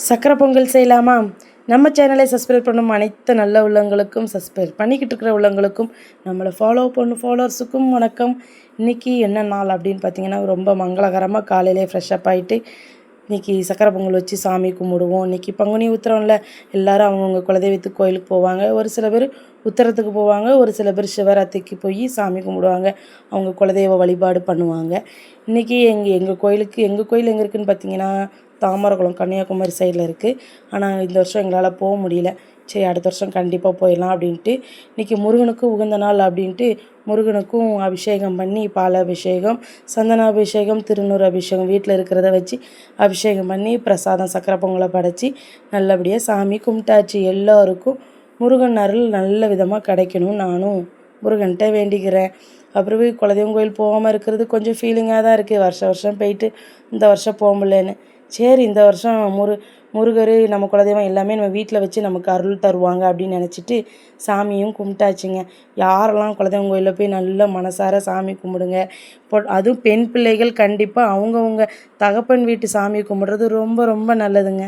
சக்கரை பொங்கல் செய்யலாமா? நம்ம சேனலை சப்ஸ்கிரைப் பண்ணும் அனைத்து நல்ல உள்ளங்களுக்கும், சப்ஸ்கிரைப் பண்ணிக்கிட்டு இருக்கிற உள்ளங்களுக்கும், நம்மளை ஃபாலோவர்ஸுக்கும் வணக்கம். இன்றைக்கி என்ன நாள் அப்படின்னு பார்த்தீங்கன்னா, ரொம்ப மங்களகரமாக காலையிலே ஃப்ரெஷ்ஷப் ஆகிட்டு இன்றைக்கி சக்கரை பொங்கல் வச்சு சாமி கும்பிடுவோம். இன்றைக்கி பங்குனி உத்திரம்ல, எல்லோரும் அவங்கவுங்க குலதெய்வத்துக்கு கோயிலுக்கு போவாங்க. ஒரு சில பேர் உத்திரத்துக்கு போவாங்க, ஒரு சில பேர் சிவராத்திரிக்கு போய் சாமி கும்பிடுவாங்க. அவங்க குலதெய்வ வழிபாடு பண்ணுவாங்க. இன்றைக்கி எங்கள் கோயில் எங்கே இருக்குதுன்னு பார்த்தீங்கன்னா, தாமரகுளம் கன்னியாகுமரி சைடில் இருக்குது. ஆனால் இந்த வருஷம் எங்களால் போக முடியல. சரி, அடுத்த வருஷம் கண்டிப்பாக போயிடலாம் அப்படின்ட்டு இன்றைக்கி முருகனுக்கும் உகந்த நாள் அப்படின்ட்டு முருகனுக்கும் அபிஷேகம் பண்ணி, பால் அபிஷேகம், சந்தனாபிஷேகம், திருநூறு அபிஷேகம் வீட்டில் இருக்கிறத வச்சு அபிஷேகம் பண்ணி பிரசாதம் சக்கரை பொங்கலை படைச்சி நல்லபடியாக சாமி கும்பிட்டாச்சு. எல்லோருக்கும் முருகன் அருள் நல்ல விதமாக கிடைக்கணும் நானும் முருகன்கிட்ட வேண்டிக்கிறேன். அப்புறம் குலதெய்வம் கோயில் போகாமல் இருக்கிறது கொஞ்சம் ஃபீலிங்காக தான் இருக்குது. வருஷம் போயிட்டு இந்த வருஷம் போக முடியலன்னு. சரி, இந்த வருஷம் முருகர் நம்ம குலதெய்வம் எல்லாமே நம்ம வீட்டில் வச்சு நமக்கு அருள் தருவாங்க அப்படின்னு நினச்சிட்டு சாமியும் கும்பிட்டாச்சுங்க. யாரெல்லாம் குலதெய்வம் கோயிலில் போய் நல்ல மனசார சாமி கும்பிடுங்க. அதுவும் பெண் பிள்ளைகள் கண்டிப்பாக அவங்கவுங்க தகப்பன் வீட்டு சாமி கும்பிட்றது ரொம்ப ரொம்ப நல்லதுங்க.